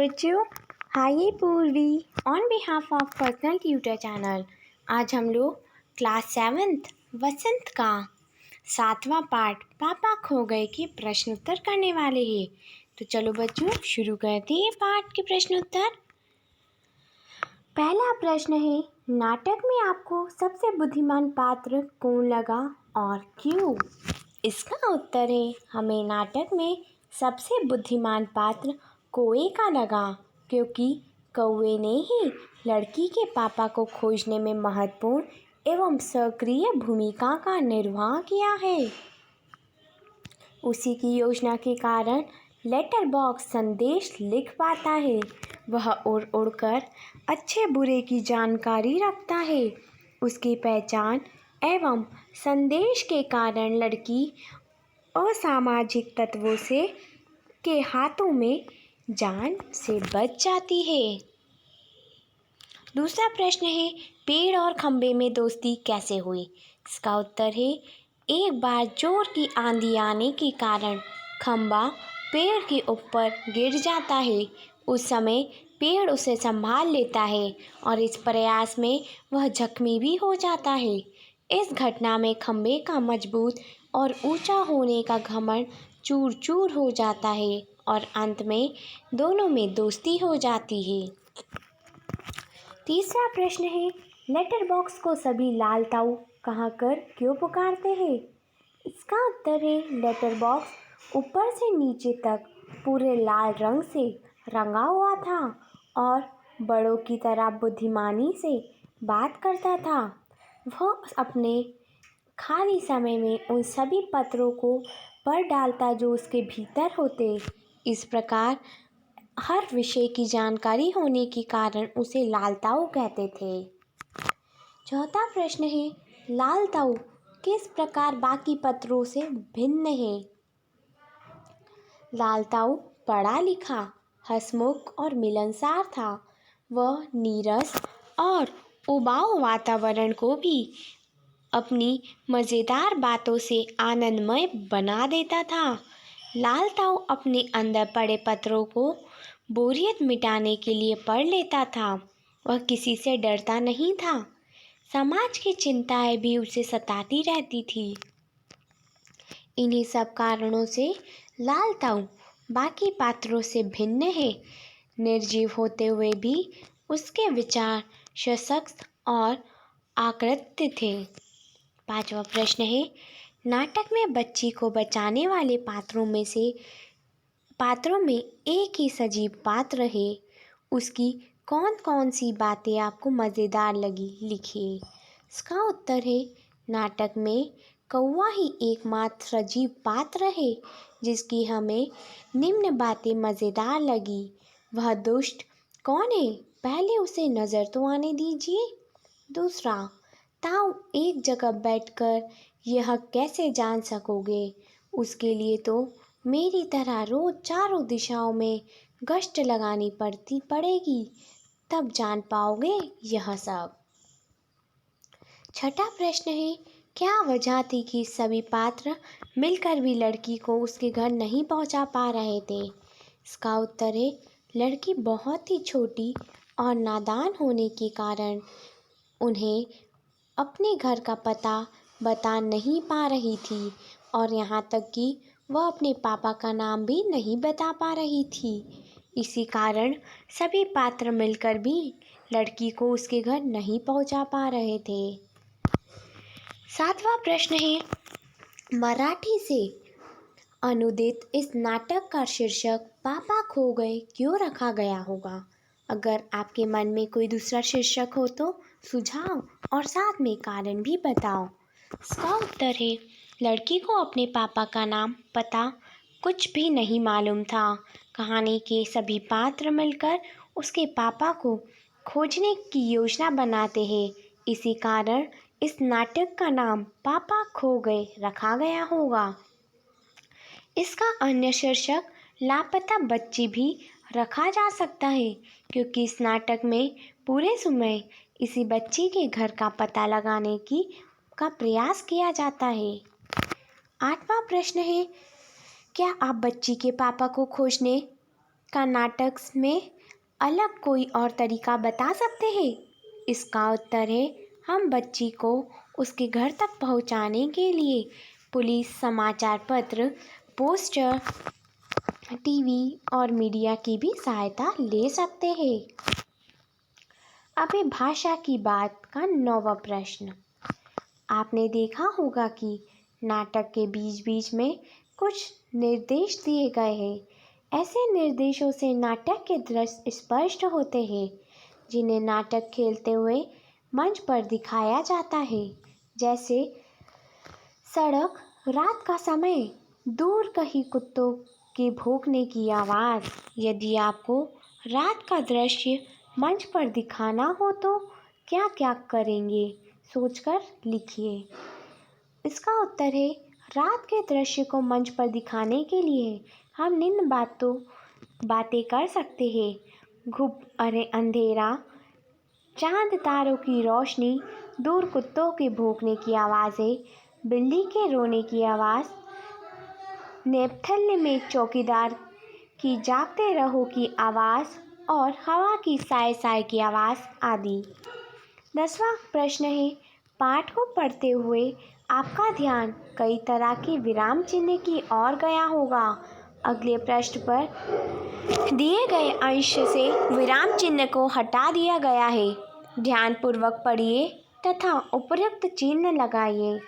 बच्चों, हाय पूर्वी on behalf of personal tutor channel. आज हम लोग क्लास 7th वसंत का 7वां पार्ट पापा खो गए के प्रश्न उत्तर करने वाले हैं। तो चलो बच्चों शुरू करते हैं पाठ के प्रश्न उत्तर। पहला प्रश्न है, नाटक में आपको सबसे बुद्धिमान पात्र कौन लगा और क्यों? इसका उत्तर है, हमें नाटक में सबसे बुद्धिमान पात्र कौवे का लगा, क्योंकि कौवे ने ही लड़की के पापा को खोजने में महत्वपूर्ण एवं सक्रिय भूमिका का निर्वाह किया है। उसी की योजना के कारण लेटर बॉक्स संदेश लिख पाता है। वह उड़ उड़कर अच्छे बुरे की जानकारी रखता है। उसकी पहचान एवं संदेश के कारण लड़की असामाजिक तत्वों से के हाथों में जान से बच जाती है। दूसरा प्रश्न है, पेड़ और खंबे में दोस्ती कैसे हुई? इसका उत्तर है, एक बार जोर की आंधी आने के कारण खंबा पेड़ के ऊपर गिर जाता है। उस समय पेड़ उसे संभाल लेता है और इस प्रयास में वह जख्मी भी हो जाता है। इस घटना में खंबे का मजबूत और ऊंचा होने का घमंड चूर चूर हो जाता है और अंत में दोनों में दोस्ती हो जाती है। तीसरा प्रश्न है, लेटर बॉक्स को सभी लाल ताऊ कहकर क्यों पुकारते हैं? इसका उत्तर है, लेटर बॉक्स ऊपर से नीचे तक पूरे लाल रंग से रंगा हुआ था और बड़ों की तरह बुद्धिमानी से बात करता था। वह अपने खाली समय में उन सभी पत्रों को पढ़ डालता जो उसके भीतर होते। इस प्रकार हर विषय की जानकारी होने के कारण उसे लाल ताऊ कहते थे। चौथा प्रश्न है, लाल ताऊ किस प्रकार बाकी पत्रों से भिन्न है? लाल ताऊ पढ़ा लिखा, हंसमुख और मिलनसार था। वह नीरस और उबाऊ वातावरण को भी अपनी मज़ेदार बातों से आनंदमय बना देता था। लाल ताऊ अपने अंदर पड़े पत्रों को बोरियत मिटाने के लिए पढ़ लेता था। वह किसी से डरता नहीं था। समाज की चिंताएं भी उसे सताती रहती थी। इन्हीं सब कारणों से लाल ताऊ बाकी पात्रों से भिन्न है। निर्जीव होते हुए भी उसके विचार सशक्त और आकृत्य थे। पांचवा प्रश्न है, नाटक में बच्ची को बचाने वाले पात्रों में एक ही सजीव पात्र है। उसकी कौन कौन सी बातें आपको मज़ेदार लगी, लिखिए। इसका उत्तर है, नाटक में कौवा ही एकमात्र सजीव पात्र है जिसकी हमें निम्न बातें मज़ेदार लगी। वह दुष्ट कौन है, पहले उसे नज़र तो आने दीजिए। दूसरा, ताऊ एक जगह बैठकर यह कैसे जान सकोगे? उसके लिए तो मेरी तरह रोज चारों दिशाओं में गश्त लगानी पड़ेगी, तब जान पाओगे यह सब। छठा प्रश्न है, क्या वजह थी कि सभी पात्र मिलकर भी लड़की को उसके घर नहीं पहुंचा पा रहे थे? इसका उत्तर है, लड़की बहुत ही छोटी और नादान होने के कारण उन्हें अपने घर का पता बता नहीं पा रही थी और यहाँ तक कि वह अपने पापा का नाम भी नहीं बता पा रही थी। इसी कारण सभी पात्र मिलकर भी लड़की को उसके घर नहीं पहुँचा पा रहे थे। सातवां प्रश्न है, मराठी से अनुदित इस नाटक का शीर्षक पापा खो गए क्यों रखा गया होगा? अगर आपके मन में कोई दूसरा शीर्षक हो तो सुझाव और साथ में कारण भी बताओ। इसका उत्तर है, लड़की को अपने पापा का नाम पता कुछ भी नहीं मालूम था। कहानी के सभी पात्र मिलकर उसके पापा को खोजने की योजना बनाते हैं। इसी कारण इस नाटक का नाम पापा खो गए रखा गया होगा। इसका अन्य शीर्षक लापता बच्ची भी रखा जा सकता है, क्योंकि इस नाटक में पूरे समय इसी बच्ची के घर का पता लगाने का प्रयास किया जाता है। आठवां प्रश्न है, क्या आप बच्ची के पापा को खोजने का नाटक में अलग कोई और तरीका बता सकते हैं? इसका उत्तर है, हम बच्ची को उसके घर तक पहुंचाने के लिए पुलिस, समाचार पत्र, पोस्टर, टीवी और मीडिया की भी सहायता ले सकते हैं। अभी भाषा की बात का 9वां प्रश्न। आपने देखा होगा कि नाटक के बीच बीच में कुछ निर्देश दिए गए हैं। ऐसे निर्देशों से नाटक के दृश्य स्पष्ट होते हैं, जिन्हें नाटक खेलते हुए मंच पर दिखाया जाता है। जैसे सड़क, रात का समय, दूर कहीं कुत्तों के भौंकने की आवाज़। यदि आपको रात का दृश्य मंच पर दिखाना हो तो क्या क्या करेंगे, सोचकर लिखिए। इसका उत्तर है, रात के दृश्य को मंच पर दिखाने के लिए हम निम्न बातें कर सकते हैं। घुप अरे अंधेरा, चांद तारों की रोशनी, दूर कुत्तों के भौंकने की आवाज़ें, बिल्ली के रोने की आवाज़, नेपथ्य में चौकीदार की जागते रहो की आवाज़ और हवा की साय साय की आवाज़ आदि। 10वां प्रश्न है, पाठ को पढ़ते हुए आपका ध्यान कई तरह के विराम चिन्ह की ओर गया होगा। अगले पृष्ठ पर दिए गए अंश से विराम चिन्ह को हटा दिया गया है। ध्यानपूर्वक पढ़िए तथा उपयुक्त चिन्ह लगाइए।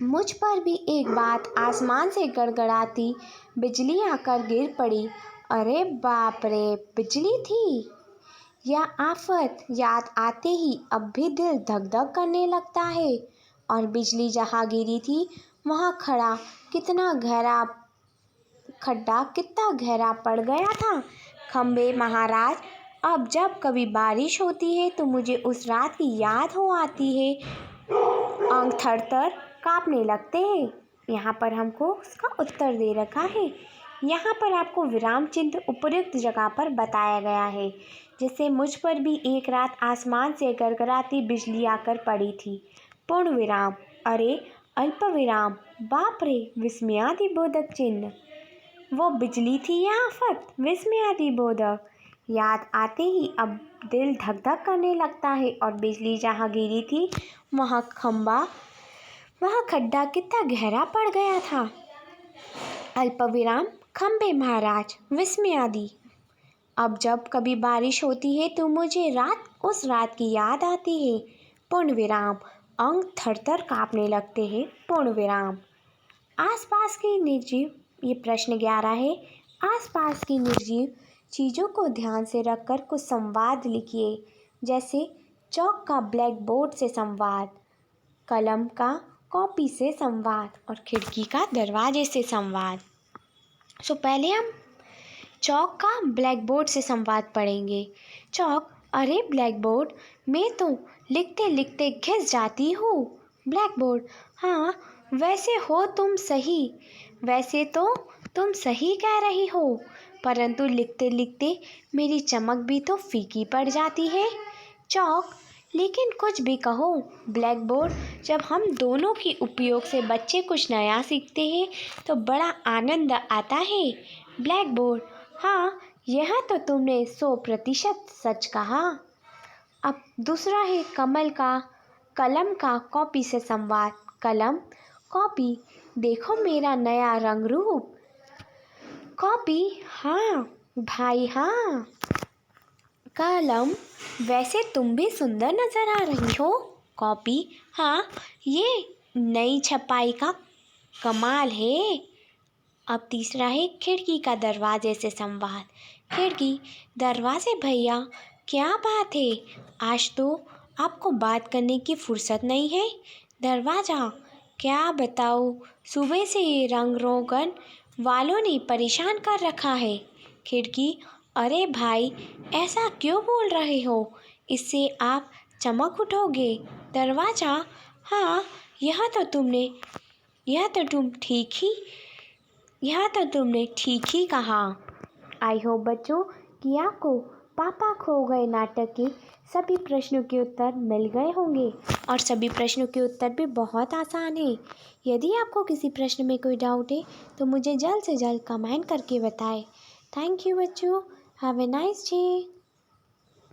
मुझ पर भी एक बात आसमान से गड़गड़ाती बिजली आकर गिर पड़ी। अरे बाप रे, बिजली थी! यह आफत याद आते ही अब भी दिल धक धक करने लगता है। और बिजली जहाँ गिरी थी वहाँ खड्डा कितना गहरा पड़ गया था। खंबे महाराज, अब जब कभी बारिश होती है तो मुझे उस रात की याद हो आती है। अंग थर थर कांपने लगते हैं। यहाँ पर हमको उसका उत्तर दे रखा है। यहाँ पर आपको विराम चिन्ह उपयुक्त जगह पर बताया गया है। जैसे मुझ पर भी एक रात आसमान से गड़गड़ाती बिजली आकर पड़ी थी। पूर्ण विराम, अरे अल्प विराम, बाप रे, विस्मयादिबोधक चिन्ह। वो बिजली थी या आफत? विस्मयादिबोधक। याद आते ही अब दिल धक धक करने लगता है। और बिजली जहाँ गिरी थी वह खड्डा कितना गहरा पड़ गया था। अल्प विराम, खंबे महाराज, विस्मयादि। अब जब कभी बारिश होती है तो मुझे उस रात की याद आती है। पूर्ण विराम, अंग थर थर कांपने लगते हैं। पूर्ण विराम। आसपास की निर्जीव, ये प्रश्न 11 है। आसपास की निर्जीव चीज़ों को ध्यान से रखकर कुछ संवाद लिखिए। जैसे चौक का ब्लैक बोर्ड से संवाद, कलम का कॉपी से संवाद और खिड़की का दरवाजे से संवाद। सो पहले हम चौक का ब्लैक बोर्ड से संवाद पढ़ेंगे। चौक, अरे ब्लैक बोर्ड, मैं तो लिखते लिखते घिस जाती हूँ। ब्लैक बोर्ड, हाँ वैसे तो तुम सही कह रही हो, परंतु लिखते लिखते मेरी चमक भी तो फीकी पड़ जाती है। चौक, लेकिन कुछ भी कहो ब्लैक बोर्ड, जब हम दोनों के उपयोग से बच्चे कुछ नया सीखते हैं तो बड़ा आनंद आता है। ब्लैक बोर्ड, हाँ यह तो तुमने 100% सच कहा। अब दूसरा है कलम का कॉपी से संवाद। कलम, कॉपी, देखो मेरा नया रंग रूप। कॉपी, हाँ भाई हाँ। कलम, वैसे तुम भी सुंदर नजर आ रही हो। कॉपी, हाँ ये नई छपाई का कमाल है। अब तीसरा है खिड़की का दरवाजे से संवाद। खिड़की, दरवाजे भैया, क्या बात है, आज तो आपको बात करने की फुर्सत नहीं है। दरवाजा, क्या बताओ, सुबह से ये रंग रोगन वालों ने परेशान कर रखा है। खिड़की, अरे भाई ऐसा क्यों बोल रहे हो, इससे आप चमक उठोगे। दरवाजा, हाँ यह तो तुमने ठीक ही कहा। आई होप बच्चों कि आपको पापा खो गए नाटक के सभी प्रश्नों के उत्तर मिल गए होंगे और सभी प्रश्नों के उत्तर भी बहुत आसान है। यदि आपको किसी प्रश्न में कोई डाउट है तो मुझे जल्द से जल्द कमेंट करके बताएं। थैंक यू बच्चों। Have a nice day.